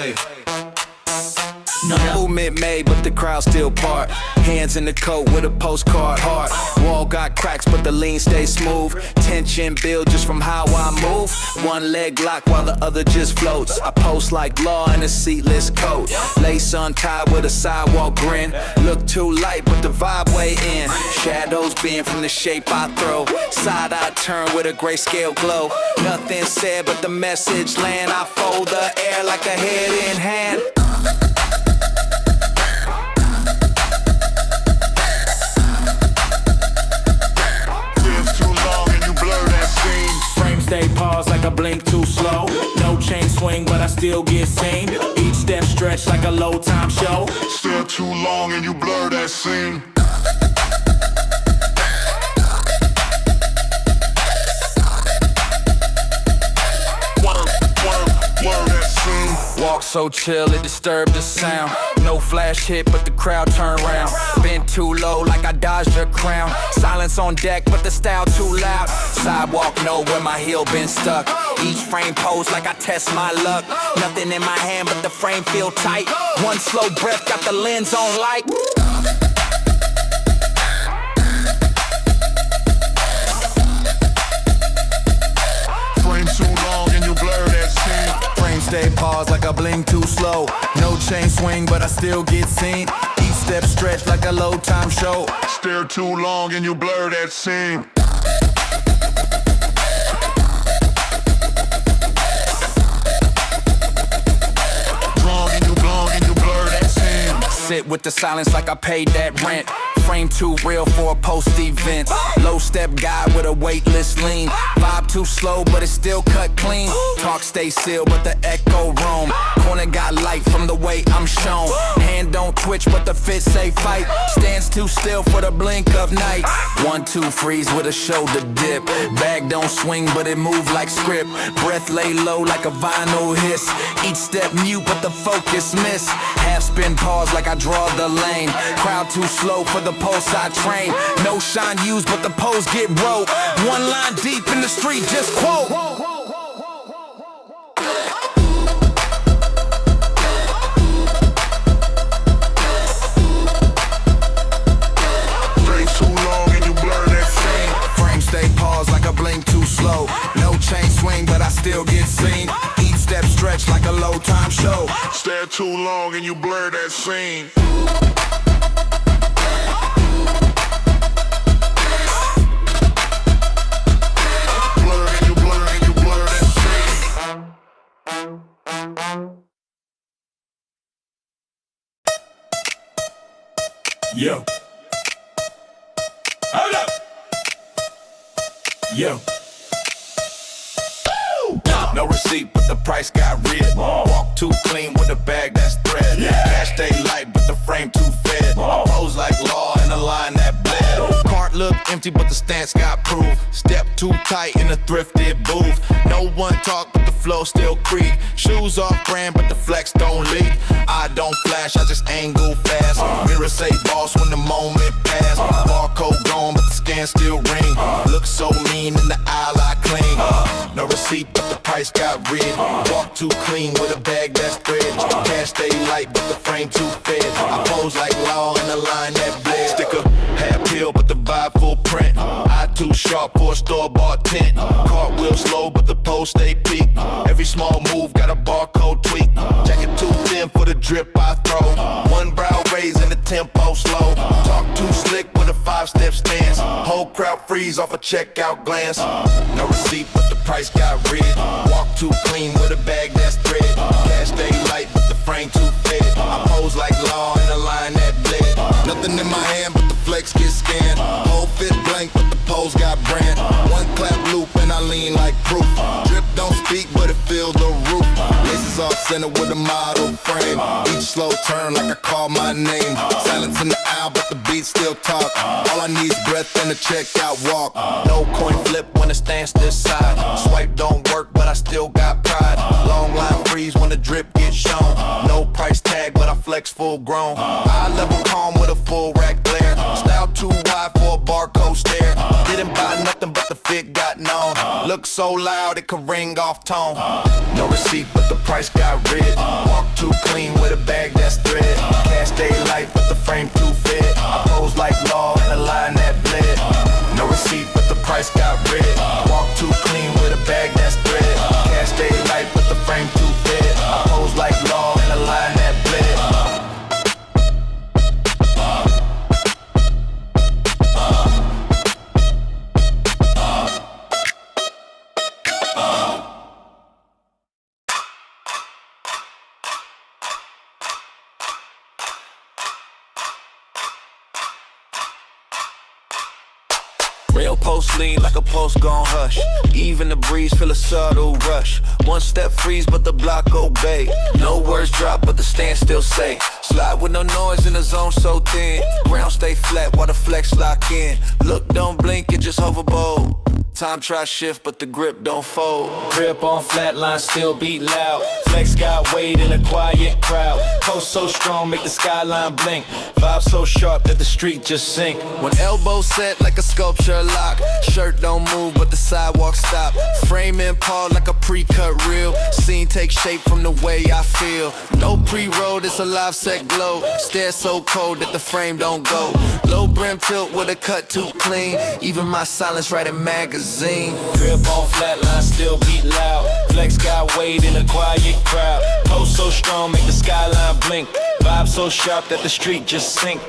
way. Movement made, but the crowd still part. Hands in the coat with a postcard heart. Wall got cracks, but the lean stays smooth. Tension build just from how I move. One leg locked while the other just floats. I post like law in a seatless coat. Lace untied with a sidewalk grin. Look too light, but the vibe way in. Shadows bend from the shape I throw. Side I turn with a grayscale glow. Nothing said, but the message land. I fold the air like a head in hand. Stay paused like a blink too slow. No chain swing, but I still get seen. Each step stretched like a low time show. Stare too long and you blur that scene. Blur that scene. Walk so chill, it disturbed the sound. No flash hit, but the crowd turn round. Been too low, like I dodged a crown. Silence on deck, but the style too loud. Sidewalk know where my heel been stuck. Each frame pose like I test my luck. Nothing in my hand, but the frame feel tight. One slow breath, got the lens on light. Frame too long and you blur that scene. Frame stay paused like I blink too slow. No chain swing, but I still get seen. Each step stretched like a low time show. Stare too long and you blur that scene. Sit with the silence like I paid that rent. Frame too real for a post event. Low step guy with a weightless lean. Vibe too slow, but it still cut clean. Talk stay still, but the echo roam. Corner got light from the way I'm shown. Hand don't twitch, but the fit say fight. Stands too still for the blink of night. 1-2 freeze with a shoulder dip. Bag don't swing, but it move like script. Breath lay low like a vinyl hiss. Each step mute, but the focus miss. Half spin pause like I draw the lane. Crowd too slow for the pulse I train. No shine used, but the pose get broke. One line deep in the street, just quote. Frame too long and you blur that scene. Frame stay paused like a blink too slow. No chain swing, but I still get seen. Each step stretched like a low time show. Stare too long and you blur that scene. Yo. Hold up. Yo. No receipt, but the price got rid. Walk too clean with a bag that's thread. Cash stay light, but the frame too fed. Pose like law in a line that bled. Cart look empty, but the stance got proof. Step too tight in a thrifted booth. No one talk, but the flow still creep. Shoes off brand, but the flex don't leak. I don't flash, I just angle fast. Mirror say boss when the moment pass. Barcode gone, but the scan still ring. Look so mean in the aisle I cling. No receipt, but the price got rid. Walk too clean with a bag that's thread. Cash stay light, but the frame too fed. I pose like law in the line that bled. Sticker half pill, but the vibe full print. Eye too sharp for a store-bought tent. Cartwheel slow, but the pose stay peak. Every small move got a barcode tweak. Jacket too thin for the drip I throw. One brow raise and the tempo slow. Talk too slick with a 5-step stance. Whole crowd freeze off a checkout glance. No receipt, but the price got rid. Walk too clean with a bag that's thread. Cash stay light, but the frame too fed. I pose like law in the line that bled. Nothing in my hand, but the flex get scanned. Whole fit blank, but the pose got brand. One clap loop and I lean like proof. Drip don't speak, but it fills the roof. Laces off center with a model frame. Each slow turn like I call my name. Silence in the aisle, but the beat still talk. All I need is breath and a checkout walk. No coin flip when it stands this side. Swipe don't work, but I still got pride. Long line freeze when the drip gets shown. No price tag, but I flex full grown. Eye level calm with a full rack glare. Style too wide for a barcode stare. Didn't buy nothing, but the fit got known. Look Look so loud it could ring off tone. No receipt but the price got rid. Walk too clean with a bag that's thread. Cash daylight but the frame too fit. I pose like law in a line that bled. No receipt but the price got rid. Walk too clean with a bag that's thread. Cash daylight but the frame too fit. I pose like law in a line that bled. Real post lean like a post gon' hush. Even the breeze feel a subtle rush. One step freeze but the block obey. No words drop but the stand still say. Slide with no noise in the zone so thin. Ground stay flat while the flex lock in. Look don't blink it just hoverboard. Time try shift but the grip don't fold. Grip on flatline, still beat loud. Flex got weight in a quiet crowd. Post so strong, make the skyline blink. Vibe so sharp that the street just sink. When elbows set like a sculpture lock. Shirt don't move but the sidewalk stop. Frame in Paul like a pre-cut reel. Scene take shape from the way I feel. No pre-roll, it's a live set glow. Stare so cold that the frame don't go. Low brim tilt with a cut too clean. Even my silence writing magazine. Grip on flatline, still beat loud. Flex got weight in a quiet crowd. Post so strong, make the skyline blink. Vibe so sharp that the street just sink.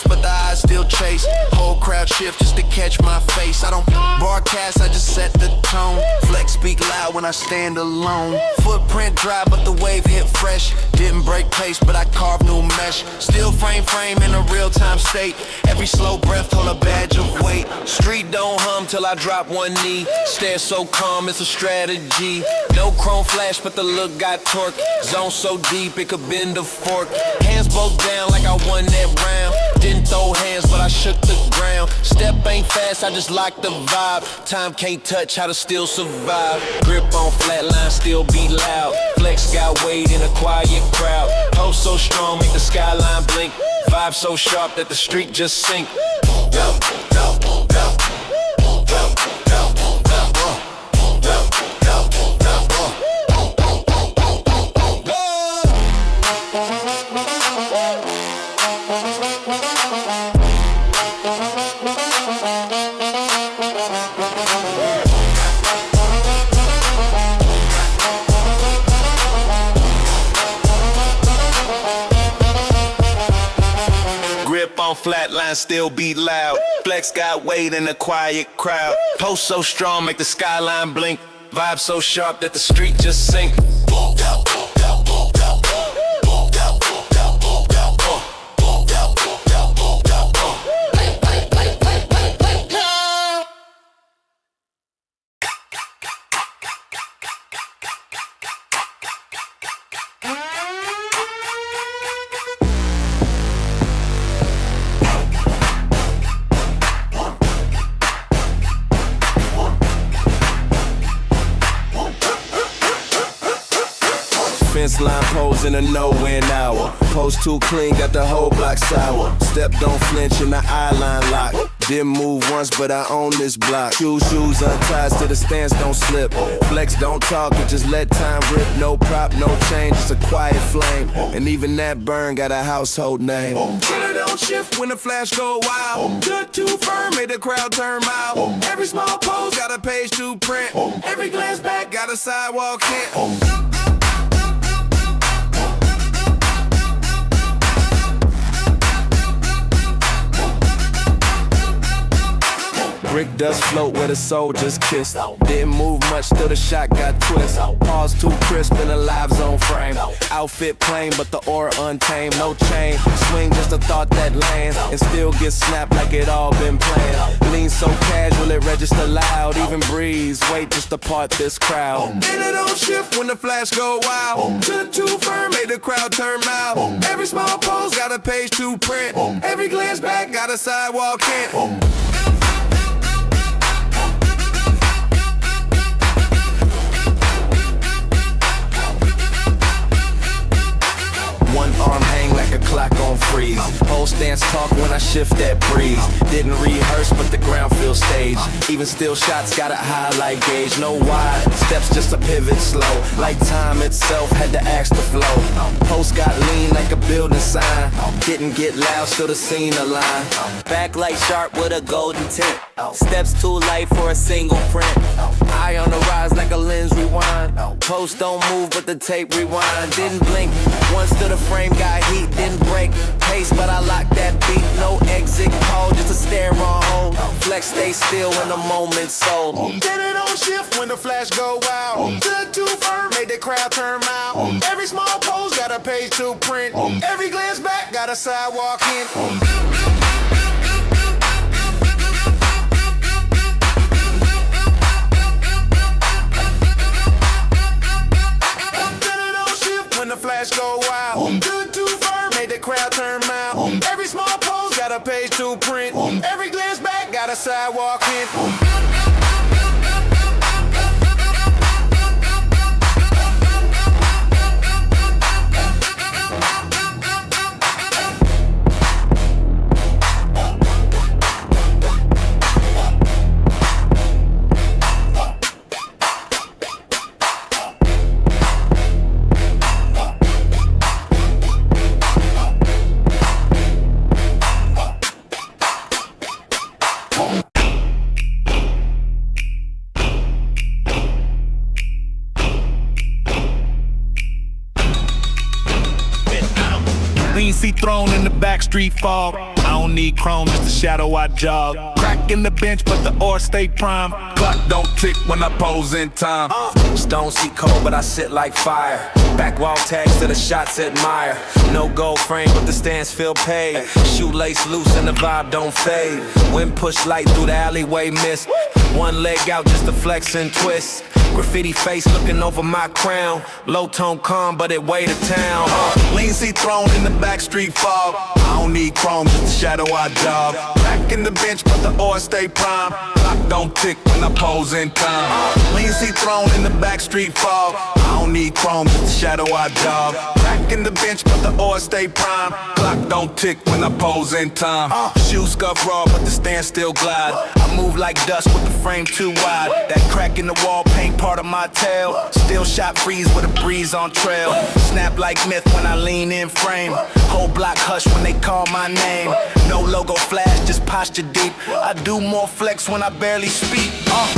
But the eyes still chase. Whole crowd shift just to catch my face. I don't broadcast, I just set the tone. Flex speak loud when I stand alone. Footprint dry but the wave hit fresh. Didn't break pace but I carved new mesh. Still frame in a real-time state. Every slow breath hold a badge of weight. Street don't hum till I drop one knee. Stare so calm it's a strategy. No chrome flash but the look got torque. Zone so deep it could bend a fork. Hands both down like I won that round. Didn't throw hands, but I shook the ground. Step ain't fast, I just locked the vibe. Time can't touch how to still survive. Grip on flatline, still beat loud. Flex got weight in a quiet crowd. Post so strong, make the skyline blink. Vibe so sharp that the street just sink. Flatline still beat loud. Flex got weight in a quiet crowd. Post so strong, make the skyline blink. Vibe so sharp that the street just sink. Fence line pose in a no-win hour. Post too clean, got the whole block sour. Step don't flinch in the eye line lock. Didn't move once, but I own this block. Shoes untied so the stance don't slip. Flex don't talk, it just let time rip. No prop, no change, it's a quiet flame. And even that burn got a household name. Killer don't shift when the flash go wild. Good too firm, made the crowd turn mild. Every small pose got a page to print. Every glance back got a sidewalk hint. Brick dust float where the soldiers kissed. Didn't move much till the shot got twist. Pause too crisp in a live zone frame. Outfit plain but the aura untamed. No chain, swing just a thought that lands. And still get snapped like it all been planned. Lean so casual it register loud. Even breeze, wait just to part this crowd. And it don't shift when the flash go wild. Good too firm, made the crowd turn mild. Every small pose got a page to print. Every glance back got a sidewalk hint. talk when I shift that breeze. Didn't rehearse, but the ground feels staged. Even still shots got a highlight gauge. No wide steps, just a pivot slow. Like time itself, had to ask the flow. Post got lean like a building sign. Didn't get loud, still the scene aligned. Backlight sharp with a golden tint. Steps too light for a single print. Eye on the rise like a lens rewind. Post don't move, but the tape rewind. Didn't blink once till the frame got heat. Didn't break pace, but I locked that beat. No exit call, just a stare on hold. Flex stay still when the moment's sold. Get it on shift when the flash go wild. Stood too firm, made the crowd turn mild. Every small pose got a page to print. Every glance back got a sidewalk in. When the flash go wild, stood too firm, made the crowd turn mild. Every small pose got a page to print. Every glance back got a sidewalk in. See thrown in the backstreet fog. I don't need chrome, just a shadow I jog. Crack in the bench, but the ore stay prime. Clock don't tick when I pose in time. Stone see cold, but I sit like fire. Back wall tags to the shots admire. No gold frame, but the stands feel paid. Shoelace loose and the vibe don't fade. Wind push light through the alleyway mist. One leg out just to flex and twist. Graffiti face looking over my crown. Low tone calm, but it weigh the town. Lean see thrown in the backstreet fog. I don't need chrome, just a shadow I jog. Back in the bench, but the ore stay prime. Clock don't tick when I pose in time. Lean see thrown in the backstreet fog. I don't need chrome, just a shadow I jog. Back in the bench, but the ore stay prime. Clock don't tick when I pose in time. Shoe scuff raw, but the stand still glide. I move like dust with the frame too wide. That crack in the wall paint part of my tail. Still shot freeze with a breeze on trail. Snap like myth when I lean in frame. Whole block hush when they call my name. No logo flash, just posture deep. I do more flex when I barely speak.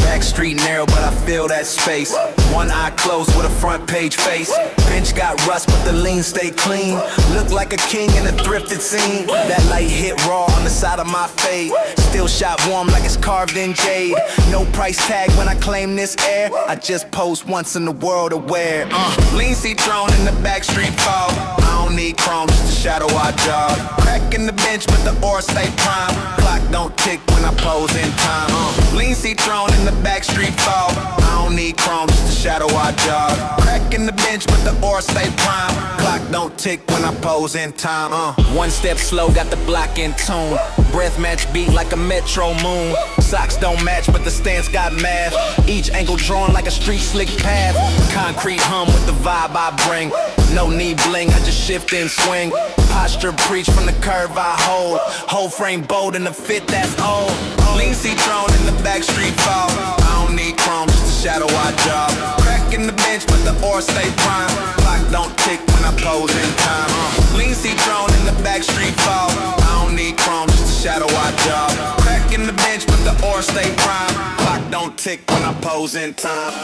Backstreet narrow, but I feel that space. One eye closed with a front page face. Bench got rust, but the lean stay clean. Look like a king in a thrifted scene. That light hit raw on the side of my fade. Still shot warm like it's carved in jade. No price tag when I claim this air. I just post once in the world aware. Lean see thrown in the backstreet fog. I don't need chrome, just a shadow I jog. Crack in the bench, but the ore stay prime. Clock don't tick when I pose in time. Lean see thrown in the backstreet fog. I don't need chrome, just a shadow I jog. Crack in the bench, but the ore stay prime. Clock don't tick when I pose in time. One step slow, got the block in tune. Breath match beat like a metro moon. Socks don't match, but the stance got math. Each angle drawn like a street slick path. Concrete hum with the vibe I bring. No need bling, I just shift and swing. Posture preach from the curve I hold. Whole frame bold in the fit that's old. Lean see thrown in the backstreet fog. I don't need chrome, just a shadow I jog. Crack in the bench, but the ore stay prime. Clock don't tick when I pose in time. Lean see thrown in the backstreet fog. I don't need chrome, just a shadow I jog. Crack in the bench, but the ore stay prime. Clock don't tick when I pose in time.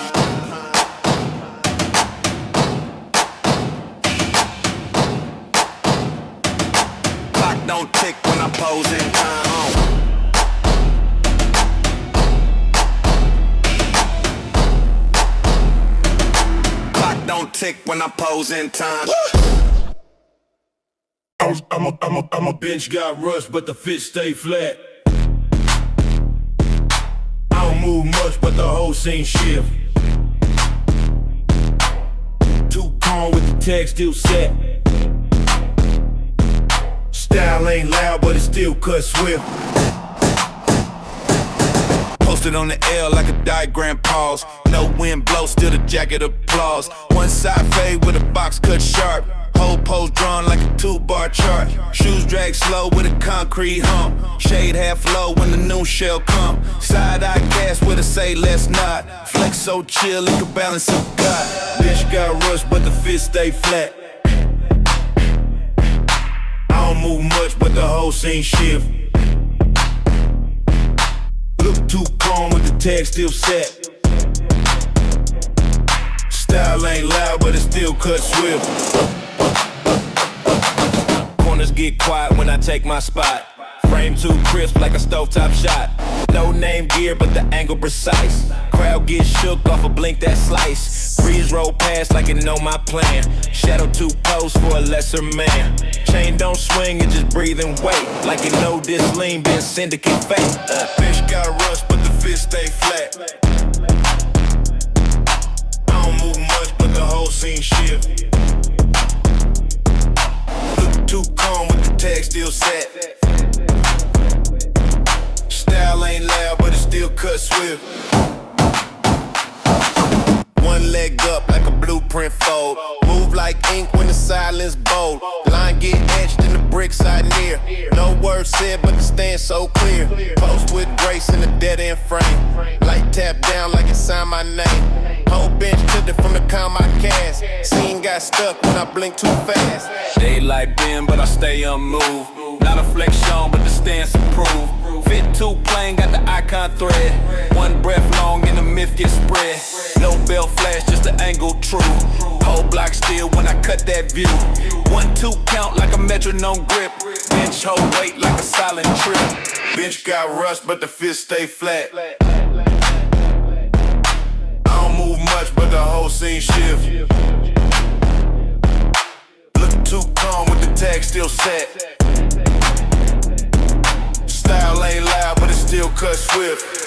Don't tick when I pose in time. Clock don't tick when I pose in time. I'm a bench got rust, but the fit stay flat. I don't move much, but the whole scene shift. Too calm with the tag still set. Style ain't loud, but it still cut swift. Posted on the L like a diagram pause. No wind blows, still the jacket applause. One side fade with a box cut sharp. Whole pose drawn like a 2-bar chart. Shoes drag slow with a concrete hump. Shade half low when the new shell come. Side-eye cast with a say let's not. Flex so chill it can balance a God. Bitch got rust but the fit stay flat. I don't move much but the whole scene shift. Look too calm with the tag still set. Style ain't loud but it still cut swift. Corners get quiet when I take my spot. Frame too crisp like a stovetop shot. No name gear but the angle precise. Crowd get shook off a blink that slice. Breeze roll past like it know my plan. Shadow 2 posts for a lesser man. Chain don't swing, it just breathe and wait. Like it know this lean been syndicate fake. Fish got rust but the fish stay flat. I don't move much but the whole scene shift. Look too calm with the tag still set. Style ain't loud but it still cut swift. One leg up like a blueprint fold. Move like ink when the silence bold. Line get etched in the brick side near. No words said but the stance so clear. Post with grace in the dead end frame. Light tap down like it signed my name. Whole bench took it from the calm I cast. Scene got stuck when I blinked too fast. Daylight bend but I stay unmoved. Not a flex shown but the stance improved. Fit too plain, got the icon thread. One breath long and the myth gets spread. No bell flash, just the angle true. Whole block still when I cut that view. 1-2 count like a metronome grip. Bench hold weight like a silent trip. Bench got rust but the fist stay flat. I don't move much but the whole scene shift. Look too calm with the tag still set. Style ain't loud but it still cut swift.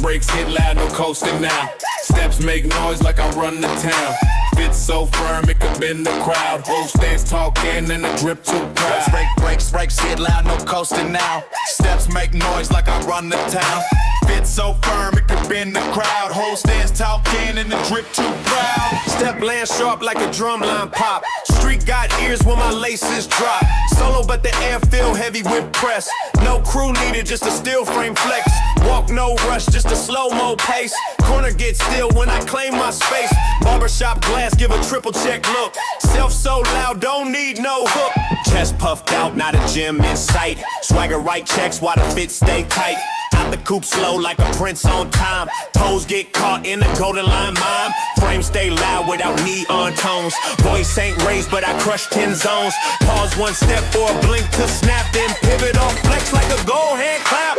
Brakes hit loud, no coasting now. Steps make noise like I run the town. Fit so firm it could bend the crowd. Whole stance talking and the drip too proud. Brakes hit loud, no coasting now. Steps make noise like I run the town. Fit so firm it could bend the crowd. Whole stance talking and the drip too proud. Step land sharp like a drum line pop. Street got ears when my laces drop. Solo but the air feel heavy with press. No crew needed, just a steel frame flex. Walk no rush, just a slow-mo pace. Corner get still when I claim my space. Barbershop glass, give a triple check look. Self so loud, don't need no hook. Chest puffed out, not a gym in sight. Swagger right checks while the fit stay tight. Out the coupe slow like a prince on time. Toes get caught in the golden line mime. Frame stay loud without neon tones. Voice ain't raised but I crush 10 zones. Pause one step for a blink to snap. Then pivot off flex like a goal hand clap.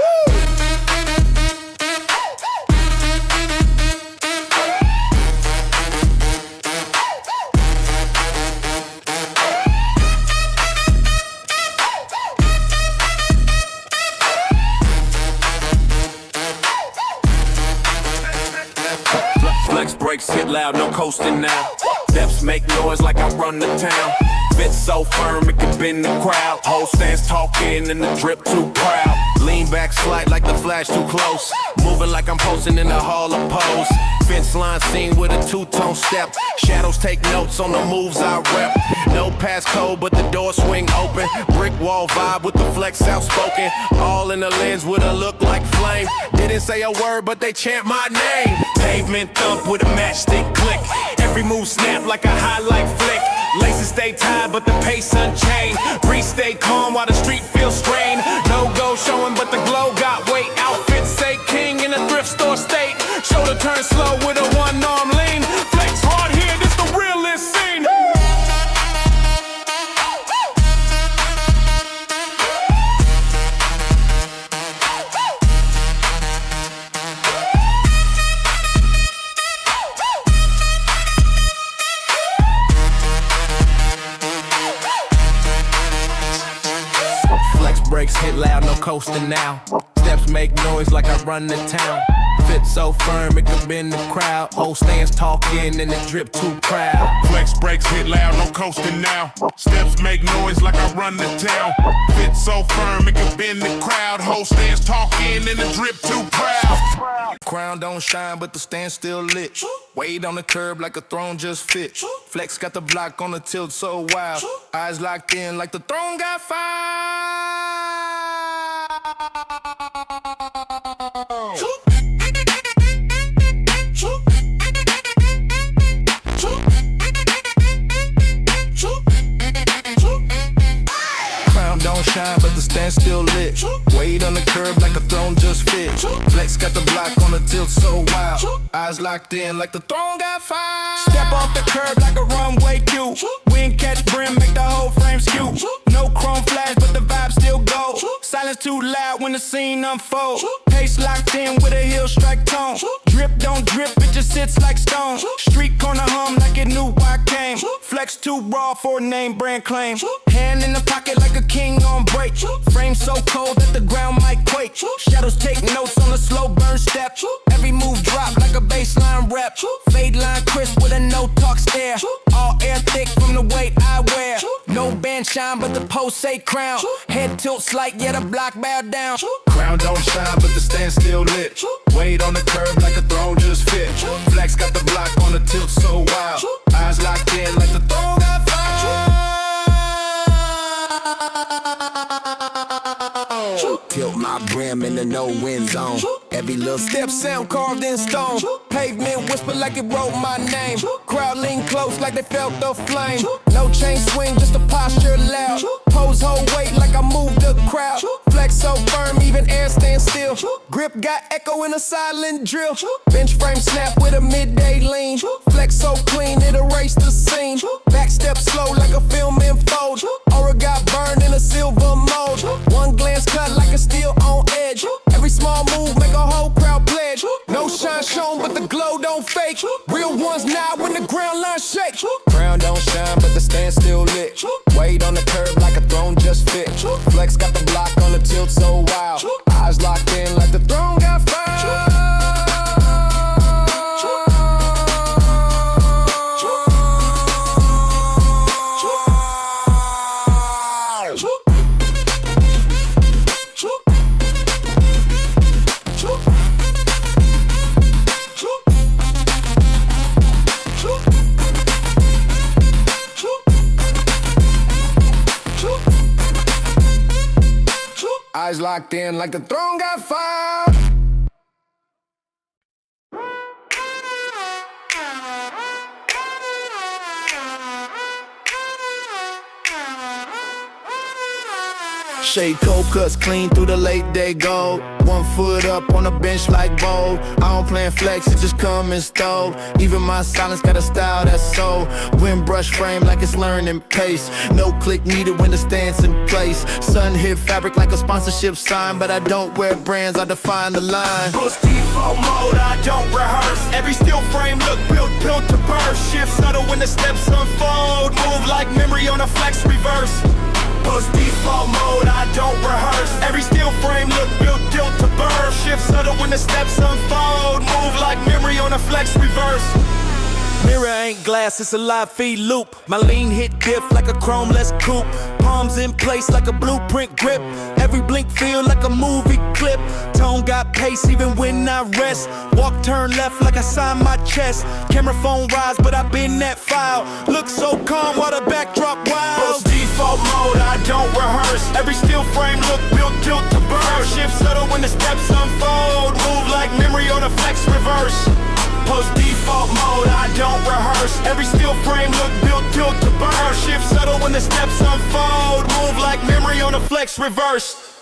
Brakes hit loud, no coasting now. Steps make noise like I run the town. Fit so firm it can bend the crowd. Whole stance talking and the drip too proud. Lean back slight like the flash too close. Moving like I'm posting in the hall of pose. Fence line seen with a two-tone step. Shadows take notes on the moves I rep. No passcode but the door swing open. Brick wall vibe with the flex outspoken. All in the lens with a look like flame. Didn't say a word but they chant my name. Pavement thump with a matchstick click. Every move snap like a highlight flick. Laces stay tied but the pace unchained. Breeze stay calm while the street feels strained. No go showing but the glow got weight. Outfits say king in a thrift store state. Shoulder turn slow with a one-arm lean. Flex hard here, this the realest scene. Brakes hit loud, no coasting now. Steps make noise like I run the town. Fit so firm it can bend the crowd. Whole stands talking and it drip too proud. Flex brakes hit loud, no coasting now. Steps make noise like I run the town. Fit so firm it can bend the crowd. Whole stands talking and the drip too proud. Crown don't shine, but the stand still lit. Weight on the curb like a throne just fit. Flex got the block on the tilt so wild. Eyes locked in like the throne got fire. Don't shine, but the stand still lit. Weight on the curb like a throne just fit. Flex got the block on the tilt so wild. Eyes locked in like the throne got fire. Step off the curb like a runway cue. Wind catch brim, make the whole frame skew. No chrome flash, but the vibe still go. Silence too loud when the scene unfolds. Pace locked in with a heel strike tone. Drip don't drip, it just sits like stone. Street corner hum like it knew why I came. Flex too raw for a name brand claim. Hand in the pocket like a king on break. Frame so cold that the ground might quake. Shadows take notes on a slow burn step. Every move drop like a baseline rep. Fade line crisp with a no talk stare. All air thick from the weight I wear. No band shine but the post say crown. Head tilt slight yet a block bow down. Crown don't shine but the stand still lit. Weight on the curb like a throne just fit. Flex got the block on the tilt so wild. Eyes locked in like the throne got fire. Tilt my brim in the no-win zone. Every little step sound carved in stone. Pavement whisper like it wrote my name. Crowd lean close like they felt the flame. No chain swing, just a posture loud. Pose whole weight like I moved the crowd. Flex so firm, even air stand still. Grip got echo in a silent drill. Bench frame snap with a midday lean. Flex so clean, it erased the scene. Back step slow like a film unfold. Aura got burned in a silver mold. One glance cut like a steel on edge. Every small move make a whole crowd pledge. No shine shown, but the glow don't fake. Real ones nod when the ground line shake. Crown don't shine, but the stand still lit. Weight on the curb like a throne just fit. Flex got the block on the tilt so wild. Eyes locked in like the throne got fire. Eyes locked in like the throne got fire. Shade cold cuts clean through the late day gold. 1 foot up on the bench like bold. I don't plan flex, it just come and stove. Even my silence got a style that's so. Wind brush frame like it's learning pace. No click needed when the stand's in place. Sun hit fabric like a sponsorship sign. But I don't wear brands, I define the line. Push default mode, I don't rehearse. Every steel frame look built to burst. Shift subtle when the steps unfold. Move like memory on a flex reverse. Push default mode, I don't rehearse. Every steel frame look built to burst. Shift subtle when the steps unfold. Move like memory on a flex reverse. Mirror ain't glass, it's a live feed loop. My lean hit diff like a chrome-less coupe. Palms in place like a blueprint grip. Every blink feel like a movie clip. Tone got pace even when I rest. Walk turn left like I signed my chest. Camera phone rise but I been that file. Look so calm while the backdrop wild. Post default mode, I don't rehearse. Every steel frame look built to burst. Shift subtle when the steps unfold. Move like memory on a flex reverse. Post default mode, I don't rehearse. Every steel frame look built to burst. Shift subtle when the steps unfold. Move like memory on a flex reverse.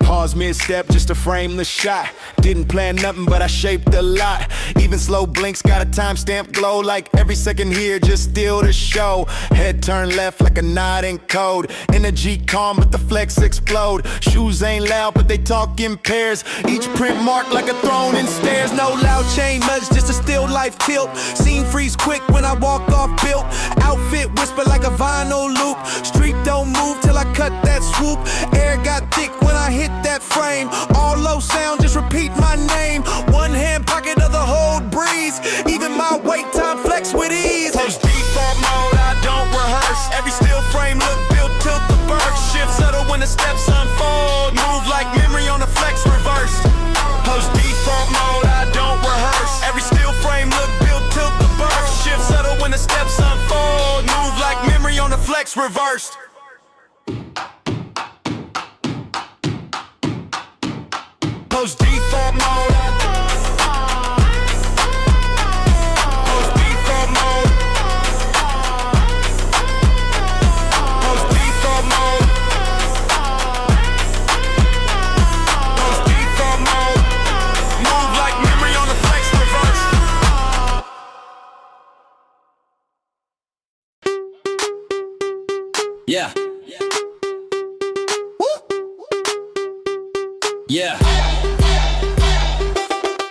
Pause mid-step just to frame the shot. Didn't plan nothing but I shaped a lot. Even slow blinks got a timestamp glow. Like every second here just still to show. Head turn left like a nod in code. Energy calm but the flex explode. Shoes ain't loud but they talk in pairs. Each print marked like a throne in stairs. No loud chain nudge, just a still life tilt. Scene freeze quick when I walk off built. Outfit whisper like a vinyl loop. Street don't move till I cut that swoop. Air got thick when I hit that frame. All low reversed. Post default mode. Post default mode. Post default mode. Post default mode. Move like memory on the flex reverse. Yeah. Yeah.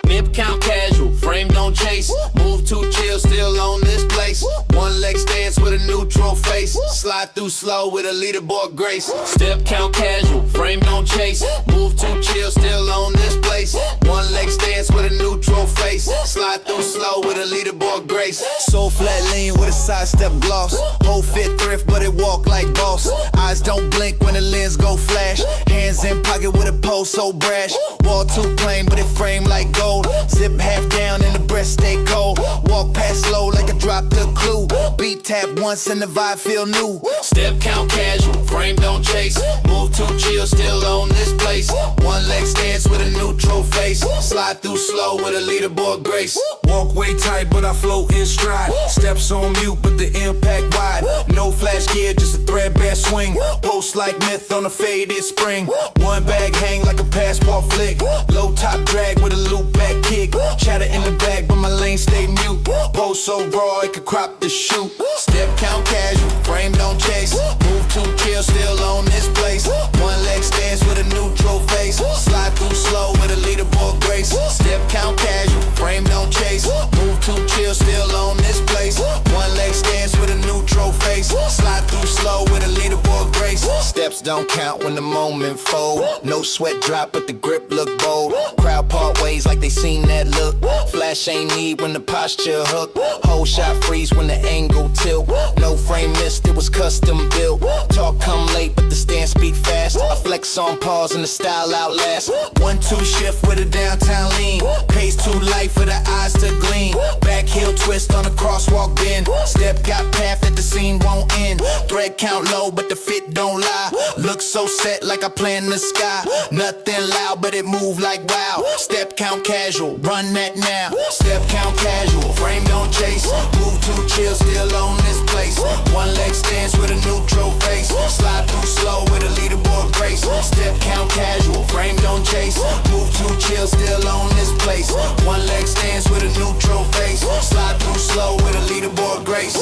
Mid count casual, frame don't chase. Move too chill, still on this place. One leg stance with a neutral face. Slide through slow with a leaderboard grace. Step count casual, frame don't chase. Move too chill, still on this place. One leg stance with a neutral face. Slide through slow with a leaderboard grace. So flat lean with a sidestep gloss. Whole fit thrift, but it walk like boss. Eyes don't blink when the lens go flash. Hands in pocket with a pose so brash. Wall too plain, but it frame like gold. Zip half down and the breast stay cold. Walk past slow like a drop the clue. Beat tap once and the vibe feel new. Step count casual, frame don't chase. Move too chill, still on this place. One leg stance with a neutral face. Slide through slow with a leaderboard grace. Walk way tight, but I flow in stride. Steps on mute, but the impact wide. No flash gear, just a threadbare swing. Post like myth on a faded spring. One bag hang like a passport flick. Low top drag with a loop back kick. Chatter in the back, but my lane stay mute. Post so raw, it could crop the shoot. Step count casual, frame don't chase. Move too chill, still on this place. One leg stance with a neutral face. Slide through slow with a leaderboard grace. Step count casual, frame don't chase. Move too chill, still on this place. One leg stance with a neutral face. Slide through slow with a leaderboard grace. Steps don't count when the moment fold. No sweat drop, but the grip look bold. Crowd part ways like they seen that look. Flash ain't need when the posture hook. Whole shot freeze when the angle tilt. No frame missed, it was custom built. Talk come late, but the stance speak fast. I flex on pause and the style outlast. 1-2 shift with a downtown lean. Pace too light for the eyes to gleam. Back heel twist on a crosswalk bend. Step got path that the scene won't end. Thread count low, but the fit don't lie. Look so set like I play in the sky. Nothing loud, but it move like wow. Step count casual, run that now. Step count casual, frame don't chase. Move too chill, still on this place. One leg stance with a neutral face. Slide through slow with a leaderboard grace. Step count casual, frame don't chase. Move too chill, still on this place. One leg stance with a neutral face. Slide through slow with a leaderboard grace.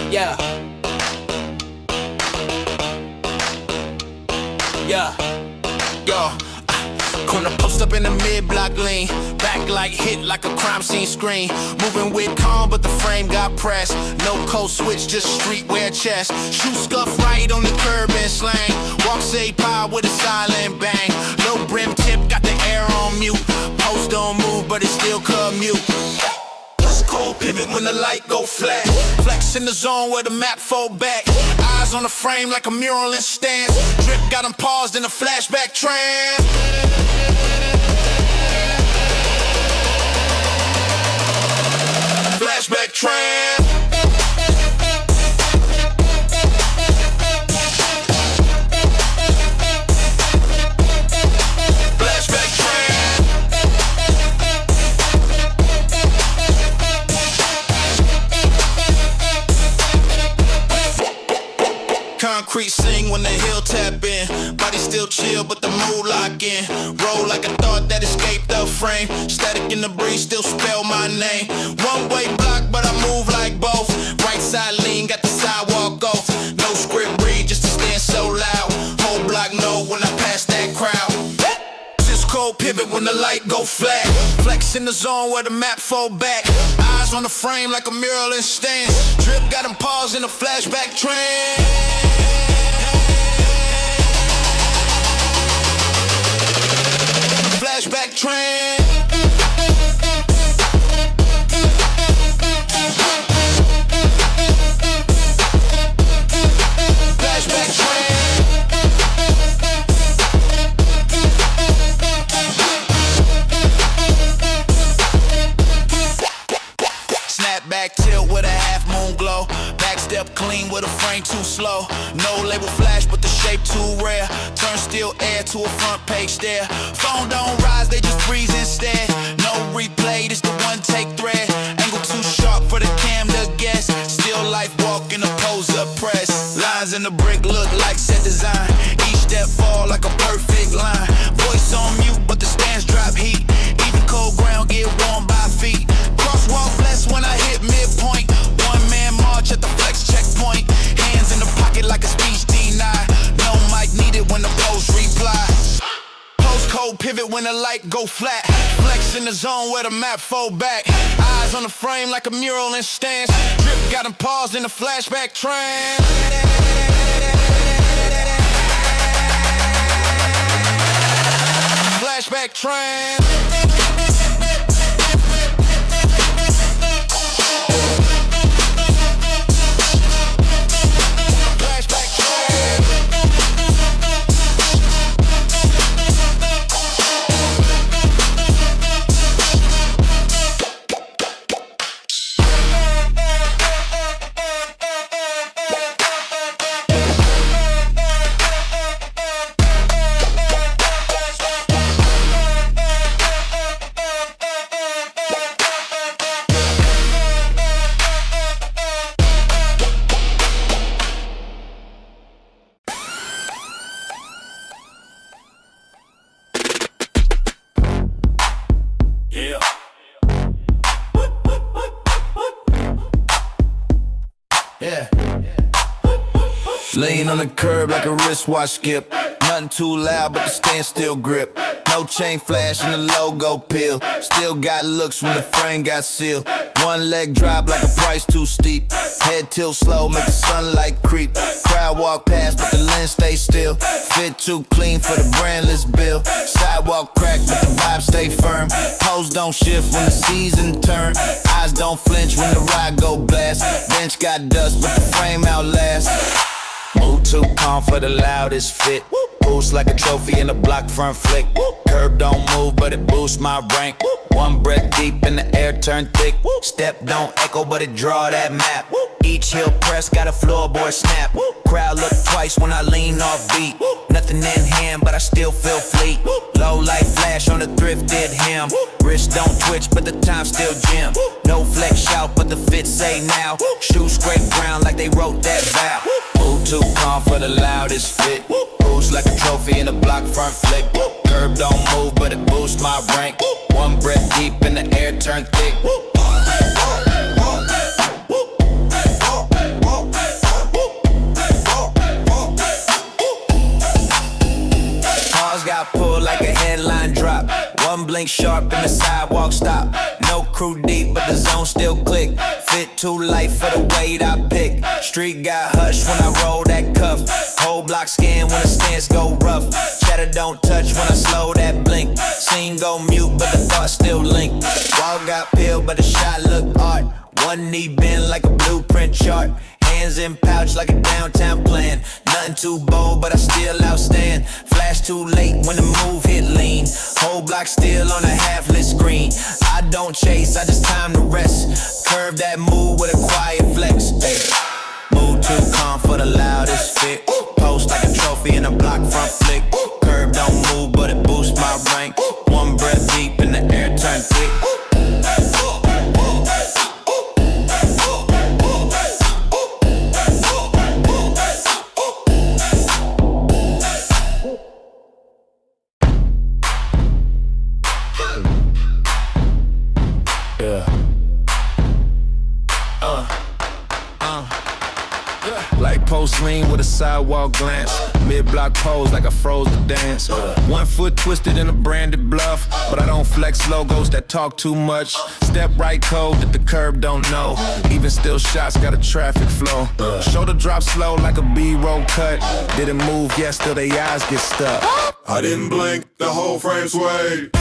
Yeah. Yeah. Yo, gonna post up in the mid-block lane. Back like hit like a crime scene screen. Moving with calm, but the frame got pressed. No code switch, just streetwear chest. Shoe scuff right on the curb and slang. Walk say pie with a silent bang. Low brim tip, got the air on mute. Post don't move, but it still commute. Postcode pivot when the light go flat. Flex in the zone where the map fold back. Eyes on the frame like a mural in stance. Drip got them paused in a flashback trance. Flashback trance. Flashback trance. Concrete sing when the hill tap in. Body still chill, but the mood lock in. Roll like a thought that escaped the frame. Static in the breeze, still spell my name. One way block, but I move like both. Right side lean, got the sidewalk off. No script read, just to stand so loud. Whole block know when I pass that crowd. Postcode pivot when the light go flat. Flex in the zone where the map fold back. Eyes on the frame like a mural in stance. Drip got them paused in a flashback trance. Flashback trend. still air to a front page stare. Phone don't rise, they just freeze instead. No replay, this the one take thread. Angle too sharp for the cam to guess. Still life walk in a pose of press. Lines in the brick look like set design. Each step fall like a perfect line. Voice on mute, but the stands drop heat. Even cold ground get warm by feet. Crosswalk blessed when I hit midpoint. One man march at the flex checkpoint. Hands in the pocket like a speech denied. No mic needed when the post reply. Postcode pivot when the light go flat. Flex in the zone where the map fold back. Eyes on the frame like a mural in stance. Drip got him paused in the flashback trance. Flashback trance. Yeah. Lean on the curb like a wristwatch skip. Nothing too loud but the standstill grip. No chain flash and the logo peel. Still got looks when the frame got sealed. One leg drop like a price too steep. Head tilt slow, make the sunlight creep. Crowd walk past but the lens stay still. Fit too clean for the brandless bill. Sidewalk crack but the vibe stay firm. Pose don't shift when the season turn. Eyes don't flinch when the ride go blast. Bench got dust but the frame outlasts. Move too calm for the loudest fit. Boost like a trophy in a block front flick. Curb don't move but it boosts my rank. One breath deep and the air turn thick. Step don't echo but it draw that map. Each heel press got a floorboard snap. Crowd look twice when I lean off beat. Nothing in hand but I still feel fleet. Low light flash on the thrifted hem. Wrist don't twitch but the time still gem. No flex shout but the fit say now. Shoes scrape ground like they wrote that vow. Move too calm for the loudest fit. Boost like a trophy in a block front flick. Curb don't move but it boosts my rank. One breath deep and the air turn thick. Cars got pulled like a headline drop. One blink sharp and the sidewalk stop. No crew deep but the zone still click. Fit too light for the weight I pick. Street got hush when I roll that cuff. Whole block scan when the stance go rough. Chatter don't touch when I slow that blink. Scene go mute but the thoughts still link. Wall got peeled but the shot look art. One knee bend like a blueprint chart. Hands in pouch like a downtown plan. Nothing too bold but I still outstand. Flash too late when the move hit lean. Whole block still on a half-lit screen. I don't chase, I just time to rest. Curve that move with a quiet flex. Hey. Move too calm for the loudest fit. Post like a trophy in a block front flick. Curb don't move but it boosts my rank. One breath deep and the air turn thick. Like post lean with a sidewalk glance. Mid-block pose like I froze the dance. One foot twisted in a branded bluff. But I don't flex logos that talk too much. Step right code that the curb don't know. Even still shots got a traffic flow. Shoulder drop slow like a B-roll cut. Didn't move yet, still they eyes get stuck. I didn't blink, the whole frame swayed.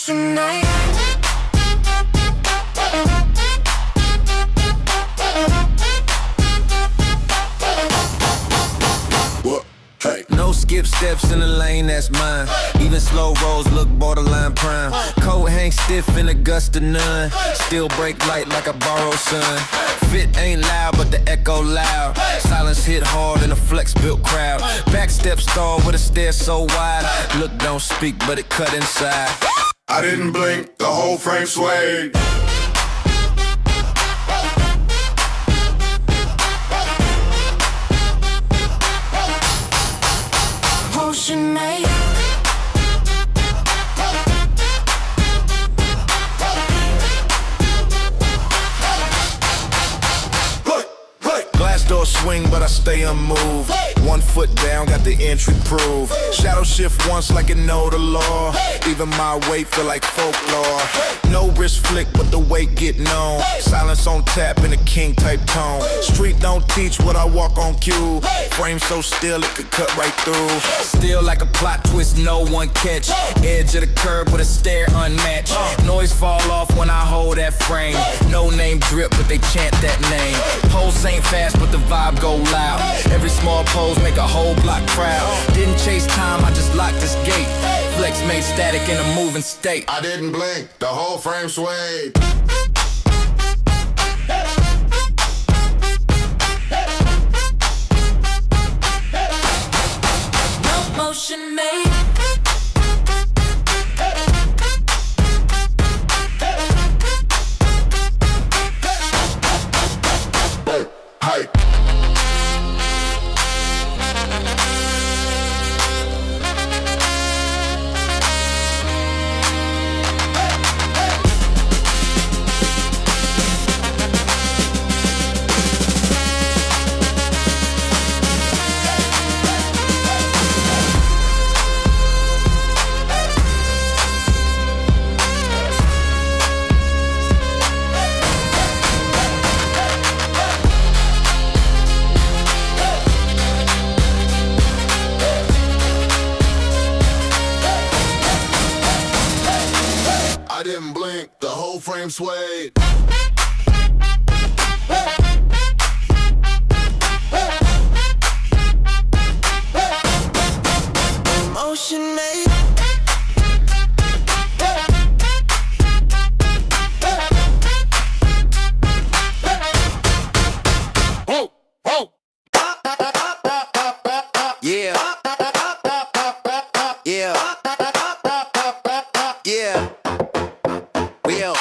Tonight. What? Hey. No skips steps in the lane, that's mine. Even slow rolls look borderline prime. Coat hang stiff in a gust of none. Still break light like a borrowed sun. Fit ain't loud, but the echo loud. Silence hit hard in a flex-built crowd. Back step stall with a stare so wide. Look don't speak, but it cut inside. I didn't blink, the whole frame swayed. Motion made. Glass door swing, but I stay unmoved. 1 foot down, got the entry proof. Shadow shift once like it know the law. Even my weight feel like folklore. No wrist flick, but the weight get known. Silence on tap in a king type tone. Street don't teach what I walk on cue. Frame so still it could cut right through. Still like a plot twist, no one catch. Edge of the curb with a stare unmatched. Noise fall off when I hold that frame. No name drip, but they chant that name. Pulse ain't fast, but the vibe go loud. Every small pose make a whole block proud. Didn't chase time, I just locked this gate. Flex made static in a moving state. I didn't blink, the whole frame swayed. No motion made. Hype. I didn't blink, the whole frame swayed. Motion made. Whoa, whoa. Yeah. Yeah. Yeah. Will.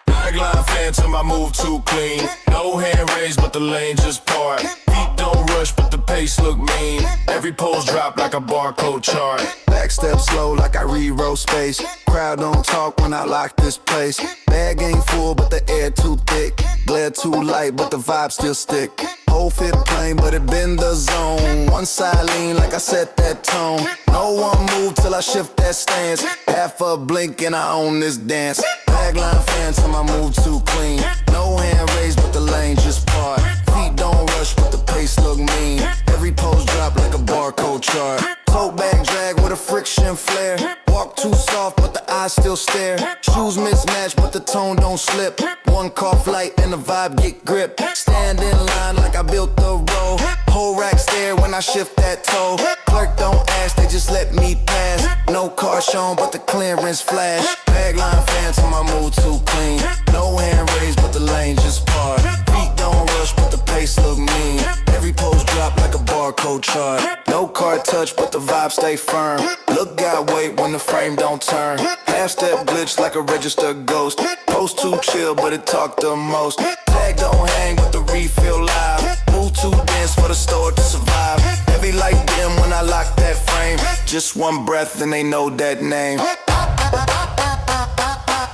Ragline phantom, I move too clean. No hand raised, but the lane just part. Feet don't rush, but the pace look mean. Every pose drop like a barcode chart. Back step slow like I rewrote space. Crowd don't talk when I lock this place. Bag ain't full, but the air too thick. Glare too light, but the vibe still stick. Whole fit plain, but it been the zone. One side lean like I set that tone. No one move till I shift that stance. Half a blink and I own this dance. Ragline phantom, I move too clean. No hand raised, but the lane just part. Feet don't rush, but the pace look mean. Every pose drop like a barcode chart. Tote bag drag with a friction flare. Walk too soft, but the eyes still stare. Shoes mismatched, but the tone don't slip. One cough light and the vibe get grip. Stand in line like I built the row. Whole rack stare when I shift that toe. Clerk don't ask, they just let me pass. No car shown, but the clearance flash. Ragline phantom, I move too clean. No hand raised, but the lane just part. Feet don't rush, but the pace look mean. Every pose drop like a barcode chart. No car touch, but the vibe stay firm. Look got weight when the frame don't turn. Half step glitch like a registered ghost. Post too chill, but it talk the most. Tag don't hang, but the refill live. Move too dense for the store to survive. Heavy like dim when I lock that frame. Just one breath and they know that name.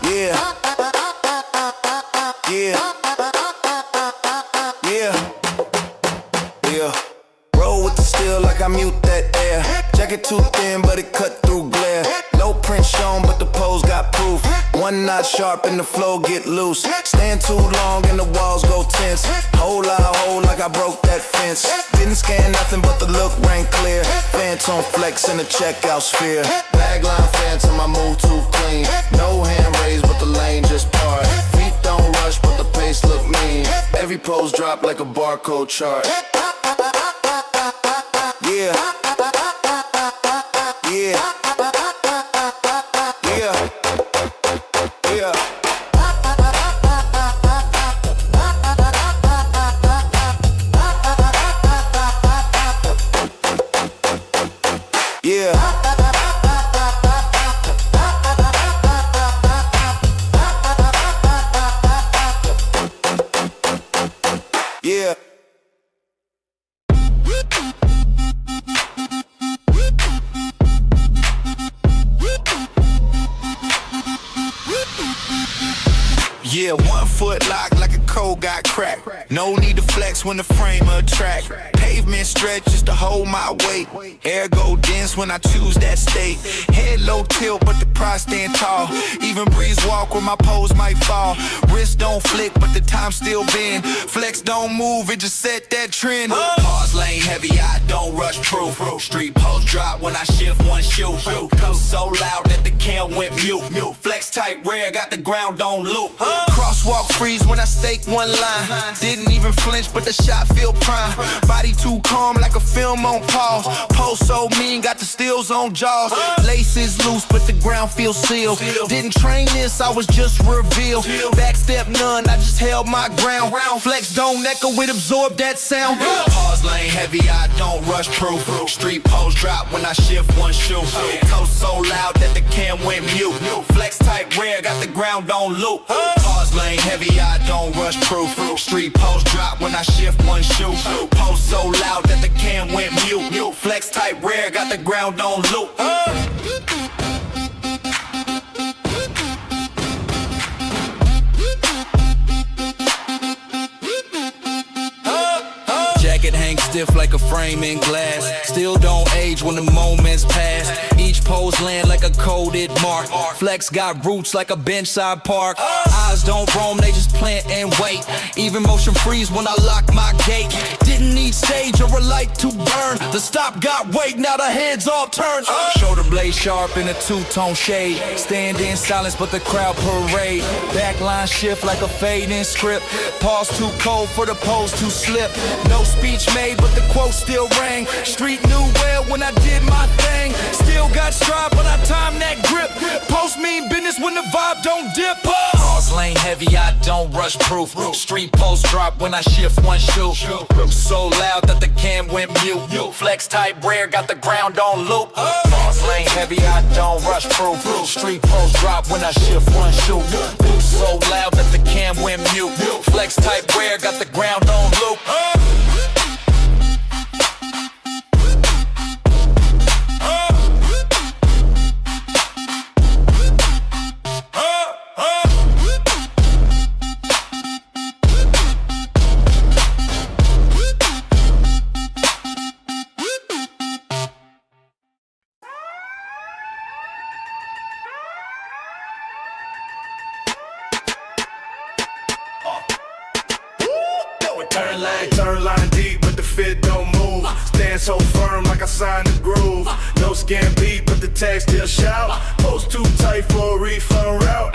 Yeah. Yeah. Yeah. Yeah. Roll with the steel like I mute that air. Jacket too thin, but it cut through glare. No print shown, but the pose got proof. One knot sharp and the flow get loose. Stand too long and the walls go tense. Hold like I broke that fence. Didn't scan nothing, but the look rang clear. Phantom flex in the checkout sphere. Bagline phantom, I move too clean. No hand raised, but the lane just part. Feet don't rush, but the pace look mean. Every pose drop like a barcode chart. Yeah. Yeah, 1 foot locked like a cold got cracked. No need to flex when the frame attract. Pavement stretch just to hold my weight. Air go dense when I choose that state. Head low tilt, but the prize stand tall. Even breeze walk where my pose might fall. Wrist don't flick, but the time still bend. Flex don't move, it just set that trend. Pause lane heavy, I don't rush proof. Street pose drop when I shift one shoe. Coast so loud that the cam went mute. Flex tight rare, got the ground on loop. Crosswalk freeze when I stake one line. Didn't even flinch, but the shot feel prime. Body too calm like a film on pause. Pose so mean, got the steels on jaws. Laces loose, but the ground feels sealed. Didn't train this, I was just revealed. Backstep none, I just held my ground. Flex don't echo, it absorb that sound. Pause lane heavy, I don't rush proof. Street pose drop when I shift one shoe. Coast so loud that the cam went mute. Flex type rare, got the ground on loop. Pause lane heavy, I don't rush proof. Street pose drop when I shift one shoe. Post so loud that the cam went mute. Flex type rare, got the ground on loop. Jacket hangs stiff like a frame in glass. Still don't age when the moments pass. Each pose land like a coded mark. Flex got roots like a benchside park. Eyes don't roam, they just plant and wait. Even motion freeze when I lock my gate. Didn't need stage or a light to burn. The stop got weight, now the heads all turned. Shoulder blade sharp in a two-tone shade. Stand in silence but the crowd parade. Backline shift like a fading script. Pause too cold for the pose to slip. No speech made but the quote still rang. Street knew well when I did my thing. Still got stride but I timed that grip. Post mean business when the vibe don't dip. Pause lane heavy, I don't rush proof. Street post drop when I shift one shoe. So loud that the cam went mute. Flex type rare, got the ground on loop. Pause lane heavy, I don't rush proof. Street post drop when I shift one shoe. So loud that the cam went mute. Flex type rare, got the ground on loop. Turn line deep, but the fit don't move. Stand so firm like I signed the groove. No scan beat, but the tag still shout. Post too tight for a refund route.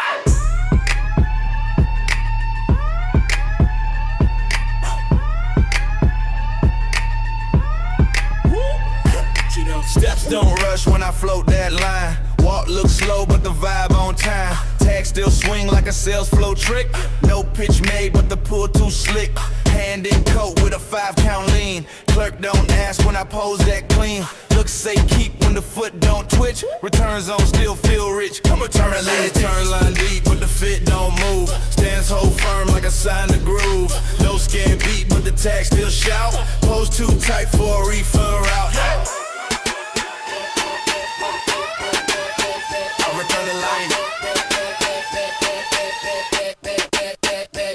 Steps don't rush when I float that line. Walk looks slow, but the vibe on time. Tag still swing like a sales flow trick. No pitch made, but the pull too slick. Hand in coat with a 5-count lean. Clerk don't ask when I pose that clean. Looks say keep when the foot don't twitch. Return zone still feel rich. Come return line, turn line deep, but the fit don't move. Stands hold firm like I signed the groove. No scared beat, but the tag still shout. Pose too tight for a refund route.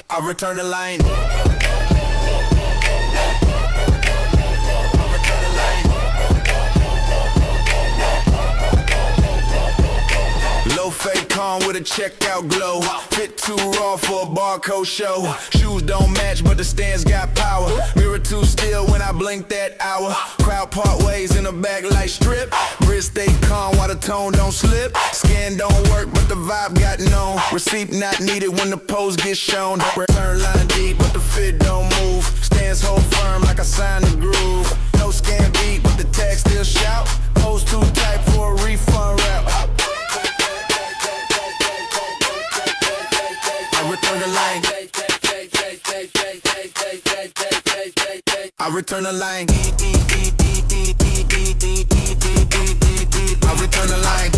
I return the line. Low fake calm with a checkout glow. Fit too raw for a barcode show. Shoes don't match, but the stands got power. Mirror too still when I blink that hour. Crowd part ways in the back like strip. Wrist stay calm while the tone don't slip. Scan don't work, but the vibe got known. Receipt not needed when the pose gets shown. Turn line deep, but the fit don't move. Stands hold firm like I signed the groove. No scan beat, but the tag still shout. Pose too tight for a refund route. I return the line. I return the line. I return the line.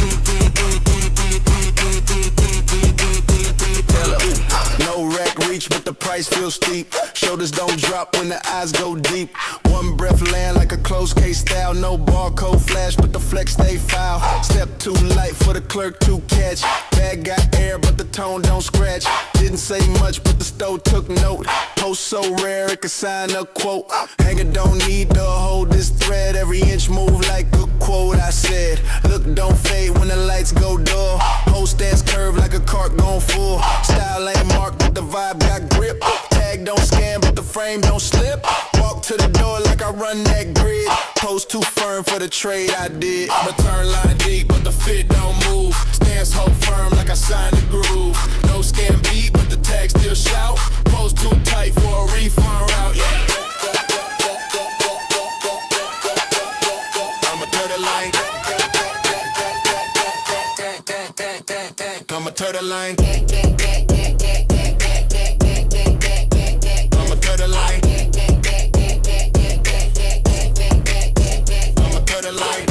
No rack reach, but the price feels steep. Shoulders don't drop when the eyes go deep. One breath land like a closed case style. No barcode flash, but the flex stay foul. Step too light for the clerk to catch. Bag got air, but the tone don't scratch. Didn't say much, but the stove took note. Post so rare, it could sign a quote. Hanger don't need to hold this thread. Every inch move like a quote. I said, look, don't fade when the lights go dull. Post stance curve like a cart gone full. Style ain't marked, but the vibe got grip. Tag don't scan, but the frame don't slip. Walk to the door like I run that grid. Post too firm for the trade I did. I'ma turn line deep, but the fit don't move. Stance hold firm like I signed the groove. No scan beat, but the tag still shout. Post too tight for a refund route, yeah. I'ma turn the line. I'ma turn the line. I'ma turn the line. I'ma turn the line.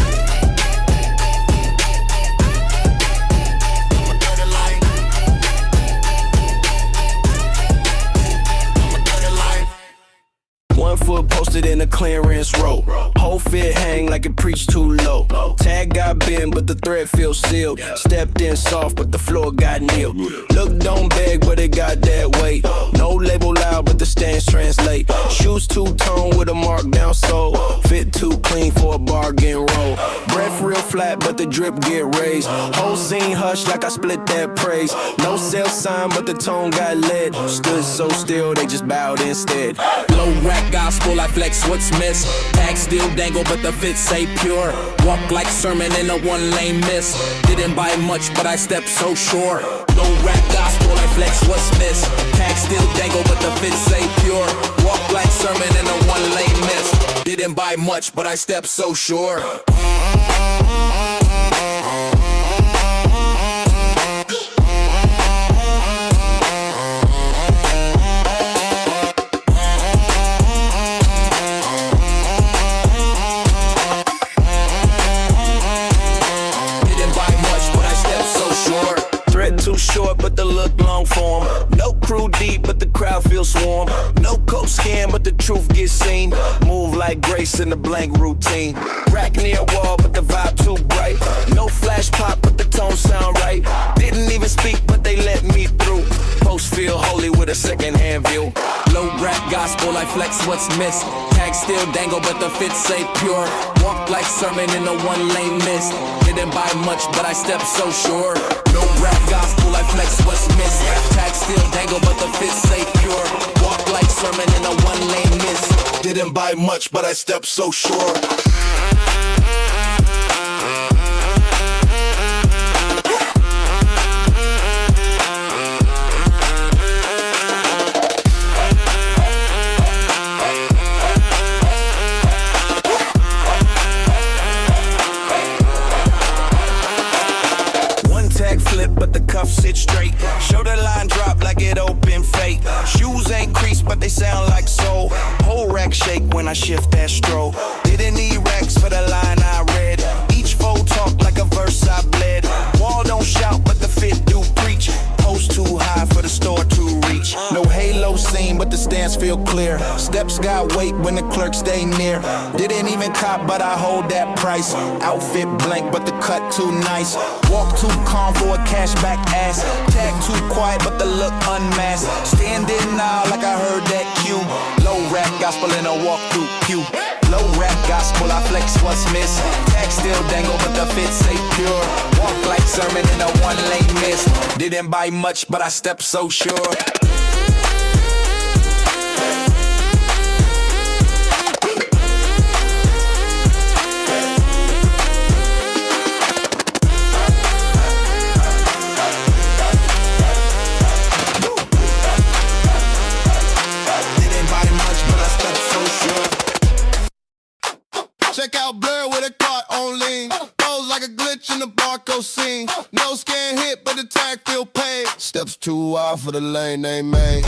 One foot posted in a clearance row. Whole fit hang like it preached too low. Tag got bent, but the thread feels sealed. Stepped in soft, but the floor got nailed. Look don't beg, but it got that weight. No label loud, but the stance translate. Shoes two-tone with a mark down sole. Fit too clean for a bargain roll. Breath real flat, but the drip get raised. Whole scene hush like I split that praise. No sales sign, but the tone got lead. Stood so still, they just bowed instead. Low rack gospel, I flex what's missed. Tag still dangle, but the fit say pure. Walk like sermon in a one-lane miss. Didn't buy much, but I stepped so sure. Low rack gospel, I flex what's missed. Tag still dangle, but the fit say pure. Walk like sermon in a one-lane miss. Didn't buy much, but I stepped so sure. Too short, but the look long form. No crew deep, but the crowd feels warm. No coat scan, but the truth gets seen. Move like Grace in the blank routine. Rack near wall, but the vibe too bright. No flash pop, but the tone sound right. Didn't even speak, but they let me through. Post feel holy with a second-hand view. Low rap gospel, I flex what's missed. Tag still dangle, but the fit say pure. Walk like sermon in a one-lane mist. Didn't buy much, but I stepped so sure. Low rap gospel, I flex what's missed. Tag still dangle, but the fit say pure. Walk like sermon in a one-lane mist. Didn't buy much, but I stepped so sure. But the cuffs sit straight. Shoulder line drop like it open fake. Shoes ain't creased, but they sound like soul. Whole rack shake when I shift that stroll. Didn't need racks for the line I read. Each fold talk like a verse I bled. Wall don't shout, but the fit do preach. Post too high for the store to reach. No halo scene, but the stance feel clear. Steps got weight when the clerk stay near. Didn't even cop, but I hold that price. Outfit blank, but the cut too nice. Walk too calm for a cashback ass. Tag too quiet, but the look unmasked. Standing now like I heard that cue. Low rap gospel in a walk through pew. Low rap gospel, I flex what's missed. Tag still dangle, but the fit say pure. Walk like sermon in a one-lane mist. Didn't buy much, but I stepped so sure. Check out Blur with a cart on lean. Pose like a glitch in the barcode scene. No scan hit, but the tag feel paid. Steps too wide for the lane they made.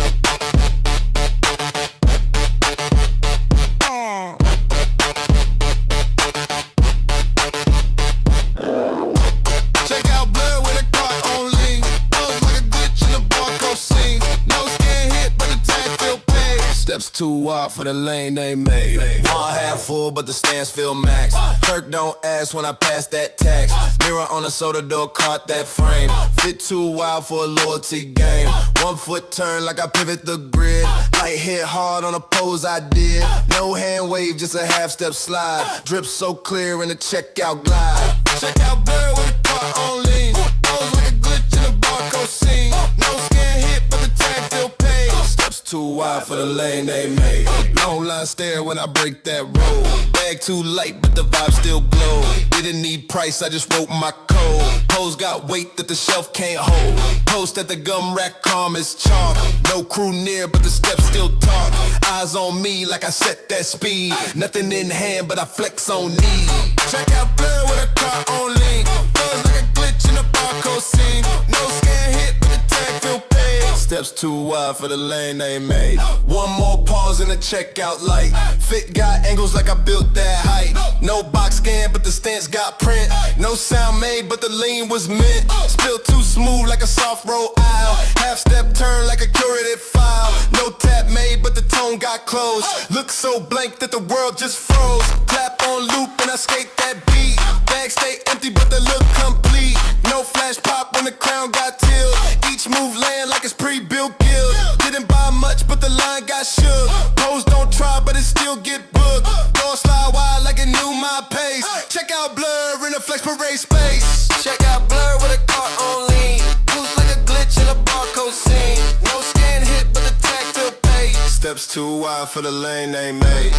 Check out Blur with a cart on lean. Pose like a glitch in the barcode scene. No scan hit, but the tag feel paid. Steps too wide for the lane they made. One half full, but the stands feel max. Kirk don't ask when I pass that tax. Mirror on the soda door, caught that frame. Fit too wild for a loyalty game. 1 foot turn like I pivot the grid. Light hit hard on a pose I did. No hand wave, just a half step slide. Drip so clear in the checkout glide. Check out Bird with a car on lean. Pose like a glitch in a barcode scene. No scan hit, but the tag still paid. Steps too wide for the lane they made. Long line stare when I break that road. Bag too light, but the vibe still glow. Didn't need price, I just wrote my code. Pose got weight that the shelf can't hold. Post at the gum rack, calm as chalk. No crew near, but the steps still talk. Eyes on me like I set that speed. Nothing in hand, but I flex on need. Check out Blur with a car on lean. Buzz like a glitch in a barcode scene. No scan hit, but the tag feel paid. Steps too wide for the lane they made. One more pause in the checkout light. Fit got angles like I built that height. No box scan, but the stance got print. No sound made, but the lean was mint. Spill too smooth like a soft roll aisle. Half step turn like a curated file. No tap made, but the tone got closed. Look so blank that the world just froze. Clap on loop and I skate that beat. Bag stay empty, but the look complete. No flash pop when the crown got tilled. Each move land like it's pre-built guild. Didn't buy much, but the line got shook. Pose don't try, but it still get booked. Door slide wide like it knew my pace. Check out Blur in a flex parade space. Check out Blur with a car on lean. Moves like a glitch in a barcode scene. No scan hit, but the tag still paid. Steps too wide for the lane they made.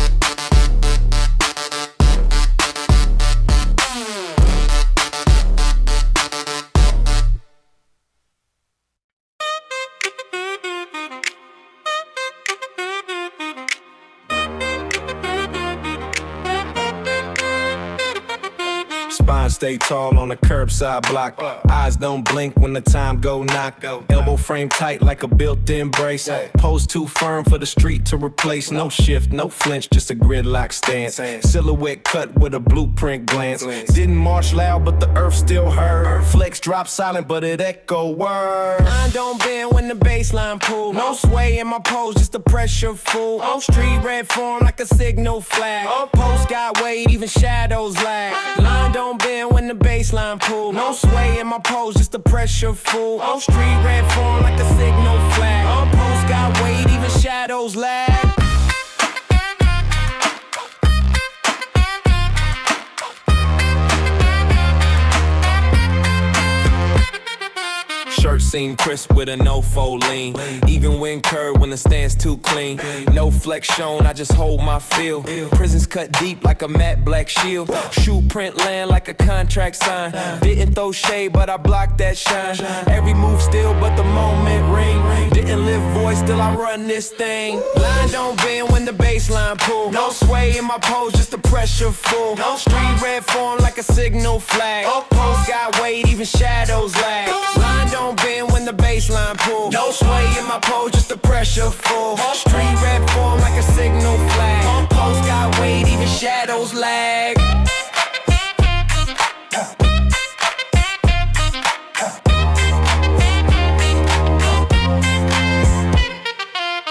Spine stay tall on the curbside block. Eyes don't blink when the time go knock. Elbow frame tight like a built-in brace. Pose too firm for the street to replace. No shift, no flinch, just a gridlock stance. Silhouette cut with a blueprint glance. Didn't march loud, but the earth still heard. Flex drop silent, but it echo word. Line don't bend when the baseline pull. No sway in my pose, just a pressure fool. Street red form like a signal flag. Post got weight, even shadows lag. Line don't bend when the baseline pull. No sway in my pose, just a pressure fool. Street red form like a signal flag. Post got weight, even shadows lag. Shirt seem crisp with a no-fold lean. Even when curved when the stand's too clean. No flex shown, I just hold my feel. Prisons cut deep like a matte black shield. Shoe print land like a contract sign. Didn't throw shade, but I blocked that shine. Every move still, but the moment ring. Didn't live voice, still I run this thing. Line don't bend when the baseline pull. No sway in my pose, just a pressure full. Street red form like a signal flag. Post got weight, even shadows lag. Line don't bend when the baseline pull. No sway in my pose, just the pressure full. Street red form like a signal flag. Post got weight, even shadows lag.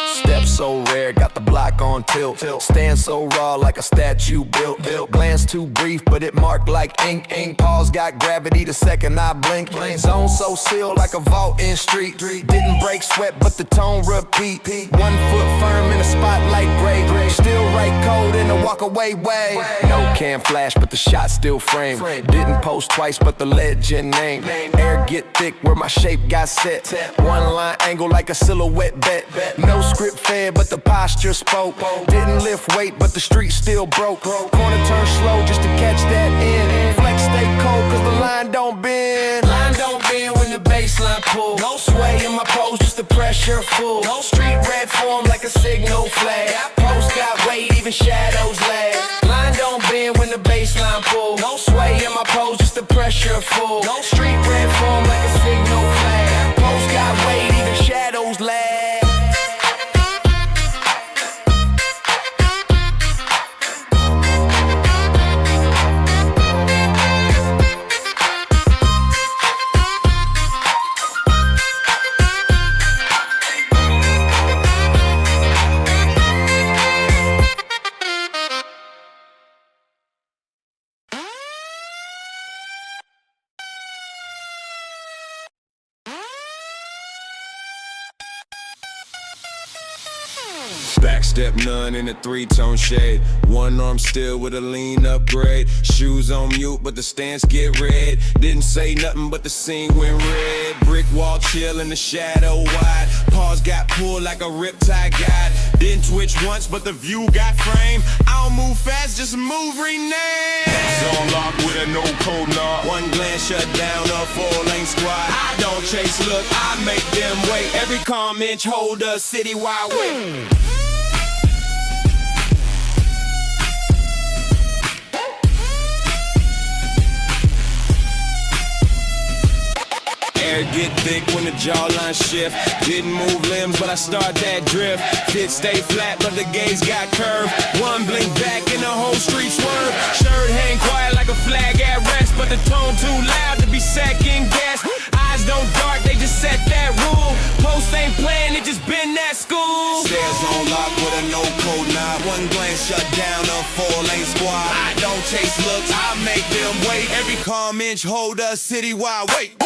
Step so rare, got the block on tilt. Stand so raw like a statue built. Glance too brief, but it marked like ink. Pause got gravity the second I blink. Zone so sealed like a vault in street. Didn't break sweat, but the tone repeat. 1 foot firm in a spotlight gray. Still right code in a walk away way. No cam flash, but the shot still frame. Didn't post twice, but the legend name. Air get thick where my shape got set. One line angle like a silhouette bet. No script fed, but the posture spoke. Didn't lift weight, but the street still broke. Corner turn slow just to catch that end. Flex stay cold, cause the line don't bend. Line don't bend when the baseline pull. No sway in my pose, just the pressure full. No street red form like a signal flag. Post got weight, even shadows lag. Line don't bend when the baseline pull. No sway in my pose, just the pressure full. No street red form like a signal flag. Post got weight, even shadows lag. Backstep none in a three-tone shade. One arm still with a lean upgrade. Shoes on mute, but the stance get red. Didn't say nothing, but the scene went red. Brick wall chill in the shadow wide. Paws got pulled like a riptide guide. Didn't twitch once, but the view got framed. I don't move fast, just move rename. Zone lock with a no code knock. One glance shut down a 4-lane squad. I don't chase, look, I make them wait. Every calm inch hold a citywide weight. Air get thick when the jawline shift. Didn't move limbs, but I start that drift. Fit stay flat, but the gaze got curved. One blink back and the whole street swerve. Shirt hang quiet like a flag at rest, but the tone too loud to be second guessed. Eyes don't dart, they just set that rule. Post ain't playing, it just been that school. Stairs on lock with a no code knob. One glance shut down a 4-lane squad. I don't chase looks, I make them wait. Every calm inch hold a citywide weight.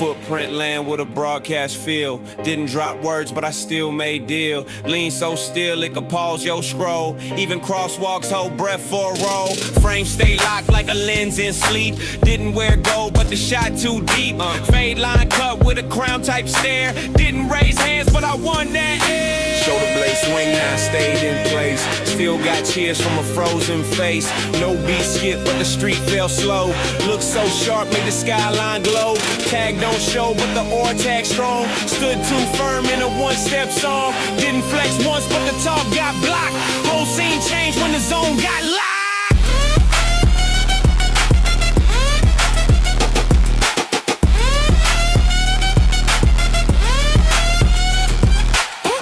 Footprint land with a broadcast feel. Didn't drop words, but I still made deal. Lean so still it could pause your scroll. Even crosswalks hold breath for a roll. Frame stay locked like a lens in sleep. Didn't wear gold, but the shot too deep. Fade line cut with a crown type stare. Didn't raise hands, but I won that air. Shoulder blade swing, now I stayed in place. Still got cheers from a frozen face. No beat skip, but the street fell slow. Look so sharp, made the skyline glow. Tag don't show, but the ore tag strong. Stood too firm in a one-step song. Didn't flex once, but the talk got blocked. Whole scene changed when the zone got locked.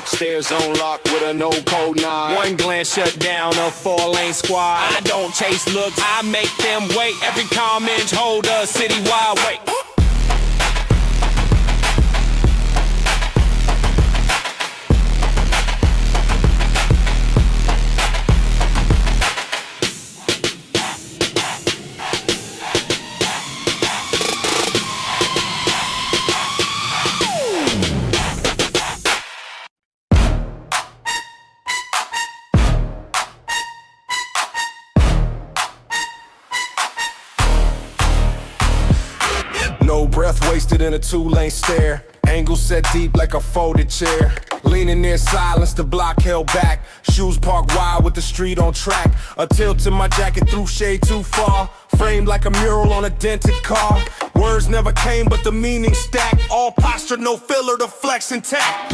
Stairs on lock with a no code 9. One glance shut down a 4-lane squad. I don't chase looks, I make them wait. Every calm inch hold a citywide weight. No breath wasted in a 2-lane stare. Angle set deep like a folded chair. Leaning near silence, the block held back. Shoes parked wide with the street on track. A tilt in my jacket threw shade too far. Framed like a mural on a dented car. Words never came, but the meaning stacked. All posture, no filler, the flex intact.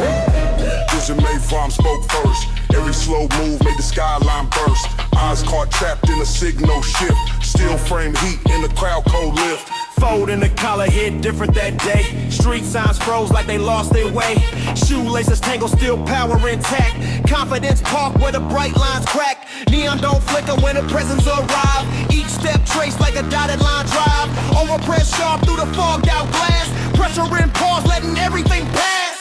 Vision made from spoke first. Every slow move made the skyline burst. Eyes caught trapped in a signal shift. Still frame heat in the crowd cold lift. Fold in the collar hit different that day. Street signs froze like they lost their way. Shoelaces tangled, still power intact. Confidence parked where the bright lines crack. Neon don't flicker when the presents arrive. Each step traced like a dotted line drive. Overpressed sharp through the fogged out glass. Pressure in pause, letting everything pass.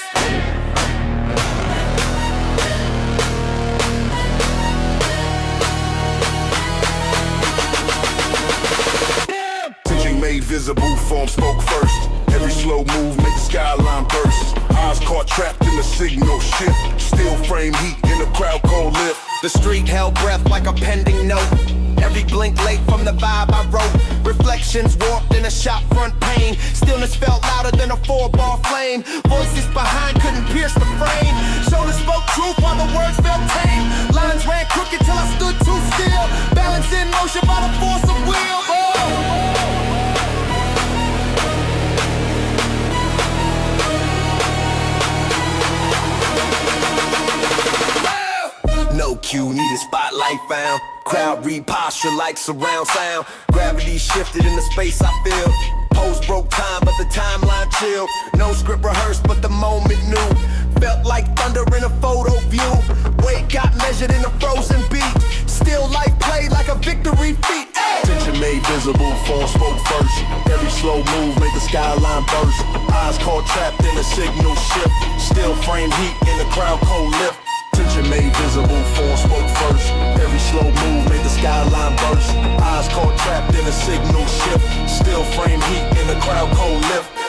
Made visible, form spoke first. Every slow move made the skyline burst. Eyes caught trapped in the signal shift. Still frame heat in the crowd cold lift. The street held breath like a pending note. Every blink late from the vibe I wrote. Reflections warped in a shop front pane. Stillness felt louder than a 4-bar flame. Voices behind couldn't pierce the frame. Shoulders spoke truth while the words felt tame. Lines ran crooked till I stood too still. Balance in motion by the force of will. No cue, needed spotlight found. Crowd read posture like surround sound. Gravity shifted in the space I feel. Pose broke time, but the timeline chilled. No script rehearsed, but the moment new. Felt like thunder in a photo view. Weight got measured in a frozen beat. Still life played like a victory feat. Tension made visible, form spoke first. Every slow move made the skyline burst. Eyes caught trapped in a signal shift. Still frame heat in the crowd cold lift. Tension made visible, form spoke first. Every slow move made the skyline burst. Eyes caught trapped in a signal shift. Still frame heat in the crowd cold lift.